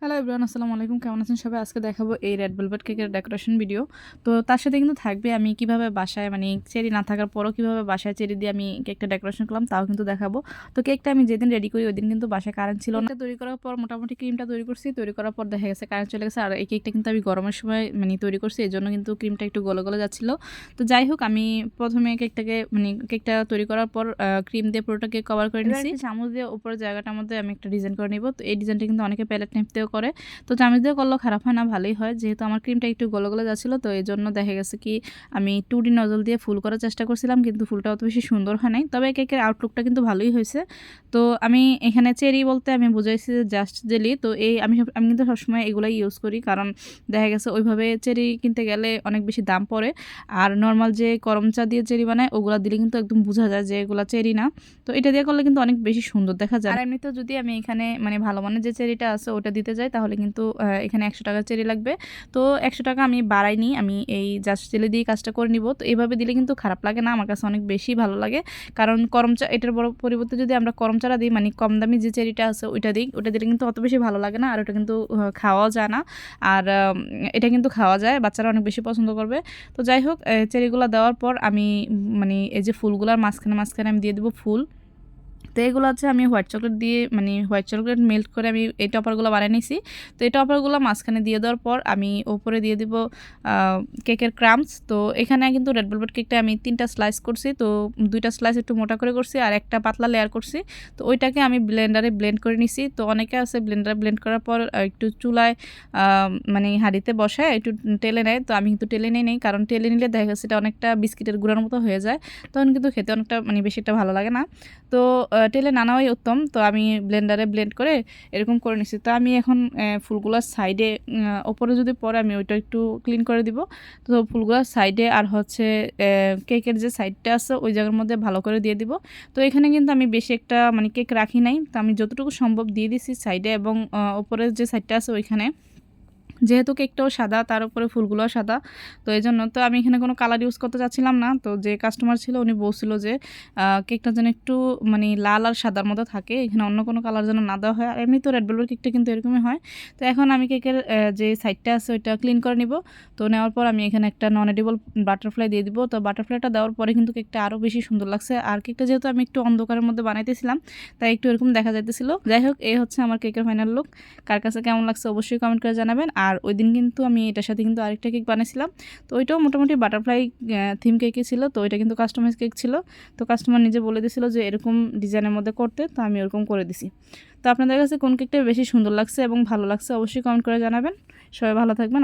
Hello everyone, আসসালামু আলাইকুম। কেমন আছেন সবাই? আজকে দেখাবো এই রেড ভেলভেট কেকের ডেকোরেশন ভিডিও। তো তার সাথে কিন্তু থাকবে আমি কিভাবে বাসায় মানে চেরি না থাকার পরও কিভাবে বাসায় চেরি দিয়ে আমি কেকটা ডেকোরেশন করলাম তাও কিন্তু দেখাবো। তো কেকটা আমি যেদিন রেডি করি ওই দিন কিন্তু বাসায় কারেন্ট ছিল না। তৈরি করার পর মোটামুটি ক্রিমটা তৈরি করছি, তৈরি করার পর দেখা গেছে কারেন্ট চলে গেছে। আর এই কেকটা কিন্তু আমি গরমের সময় মানে তৈরি করছি, এই জন্য কিন্তু ক্রিমটা একটু গলে গলে যাচ্ছিলো। তো যাই হোক, আমি প্রথমে কেকটা তৈরি করার পর ক্রিম দিয়ে পুরোটাকে কভার করে নিচ্ছি। চামচ দিয়ে উপরের জায়গাটার মধ্যে আমি একটা ডিজাইন করে নিব। তো এই ডিজাইনটা কিন্তু অনেকে প্যালেট নাইফ দিয়েও করে, তো চামচ দিয়ে করলেও খারাপ হয় না, ভালোই হয়। যেহেতু আমার ক্রিমটা একটু গলে গলে যাচ্ছিলো, তো এই জন্য দেখা গেছে কি আমি 2D নজল দিয়ে ফুল করার চেষ্টা করছিলাম, কিন্তু ফুলটা অত বেশি সুন্দর হয় নাই। তবে কেকের আউটলুকটা কিন্তু ভালোই হয়েছে। তো আমি এখানে চেরি বলতে আমি বুঝাইছি যে জাস্ট জেলি। তো আমি কিন্তু সবসময় এগুলাই ইউজ করি, কারণ দেখা গেছে ওইভাবে চেরি কিনতে গেলে অনেক বেশি দাম পড়ে। আর নর্মাল যে করমচা দিয়ে চেরি বানায় ওগুলা দিলে কিন্তু একদম বোঝা যায় যে এগুলা চেরি না। তো এটা দিয়ে করলে কিন্তু অনেক বেশি সুন্দর দেখা যায়। আর এমনিতেও যদি আমি এখানে মানে ভালো মানের যে চেরিটা আছে ওটা দিতে যাই তাহলে কিন্তু এখানে 100 টাকা চেরি লাগবে। তো 100 টাকা আমি বাড়াইনি, আমি এই জাস্ট জেলি দিয়ে কাজটা করে নিব। তো এইভাবে দিলে কিন্তু খারাপ লাগে না, আমার কাছে অনেক বেশি ভালো লাগে। কারণ করমচা এটার পরিবর্তে যদি আমরা করমচাটা দিই, মানে কম দামি যে চেরিটা আছে ওইটা দিই, ওটা দিলে কিন্তু অত বেশি ভালো লাগে না। আর ওটা কিন্তু খাওয়াও যায় না। আর এটা কিন্তু খাওয়া যায়, বাচ্চারা অনেক বেশি পছন্দ করবে। তো যাই হোক, চেরিগুলো দেওয়ার পর আমি মানে এই যে ফুলগুলার মাঝখানে আমি দিয়ে দেবো ফুল। তো এগুলো হচ্ছে আমি হোয়াইট চকলেট দিয়ে মানে হোয়াইট চকলেট মেল্ট করে আমি এই টপারগুলো বানিয়ে নিয়েছি। তো এই টপারগুলো মাঝখানে দিয়ে দেওয়ার পর আমি ওপরে দিয়ে দিব কেকের ক্রাম্পস। তো এখানে কিন্তু রেড ভেলভেট কেকটা আমি 3টা স্লাইস করছি। তো 2টা স্লাইস একটু মোটা করে করছি আর একটা পাতলা লেয়ার করছি। তো ওইটাকে আমি ব্লেন্ডারে ব্লেন্ড করে নিছি। তো অনেকে আছে ব্লেন্ডারে ব্লেন্ড করার পর একটু চুলায় মানে হাঁড়িতে বসায় একটু টেলে নেয়। তো আমি কিন্তু টেলে নেই, কারণ টেলে নিলে দেখা গেছে এটা অনেকটা বিস্কিটের গুঁড়ার মতো হয়ে যায়, তখন কিন্তু খেতে অনেকটা মানে বেশি একটা ভালো লাগে না। তো টেলে না নেওয়াই উত্তম। তো আমি ব্লেন্ডারে ব্লেন্ড করে এরকম করে নিচ্ছি। তো আমি এখন ফুলগুলোর সাইডে ওপরে যদি পরে আমি ওইটা একটু ক্লিন করে দিব। তো ফুলগুলোর সাইডে আর হচ্ছে কেকের যে সাইডটা আছে ওই জায়গার মধ্যে ভালো করে দিয়ে দিব। তো এখানে কিন্তু আমি বেশি একটা মানে কেক রাখি নাই, তো আমি যতটুকু সম্ভব দিয়ে দিছি সাইডে এবং ওপরের যে সাইডটা আছে ওইখানে। যেহেতু কেকটাও সাদা, তার উপরে ফুলগুলোও সাদা, তো এই জন্য তো আমি এখানে কোনো কালার ইউজ করতে চাচ্ছিলাম না। তো যে কাস্টমার ছিল উনি বলছিল যে কেকটা যেন একটু মানে লাল আর সাদার মতো থাকে, এখানে অন্য কোনো কালার যেন না দেওয়া হয়। আর এমনি তো রেড ভেলভেট কেকটা কিন্তু এরকমই হয়। তো এখন আমি কেকের যে সাইডটা আছে ওইটা ক্লিন করে নিব। তো নেওয়ার পর আমি এখানে একটা নন এডিবল বাটারফ্লাই দিয়ে দিব। তো বাটারফ্লাইটা দেওয়ার পরে কিন্তু কেকটা আরও বেশি সুন্দর লাগছে। আর কেকটা যেহেতু আমি একটু অন্ধকারের মধ্যে বানাইতেছিলাম তাই একটু এরকম দেখা যাইতেছিল। যাই হোক, এই হচ্ছে আমার কেকের ফাইনাল লুক। কার কাছে কেমন লাগছে অবশ্যই কমেন্ট করে জানাবেন। আর ওই দিন কিন্তু আমি এটার সাথে কিন্তু আরেকটা কেক বানিয়েছিলাম। তো ওইটাও মোটামুটি বাটারফ্লাই থিম কেকই ছিল। তো ওইটা কিন্তু কাস্টমাইজ কেক ছিল। তো কাস্টমার নিজে বলে দিয়েছিল যে এরকম ডিজাইনের মধ্যে করতে, তো আমি ওরকম করে দিছি। তো আপনাদের কাছে কোন কেকটা বেশি সুন্দর লাগছে এবং ভালো লাগছে অবশ্যই কমেন্ট করে জানাবেন। সবাই ভালো থাকবেন।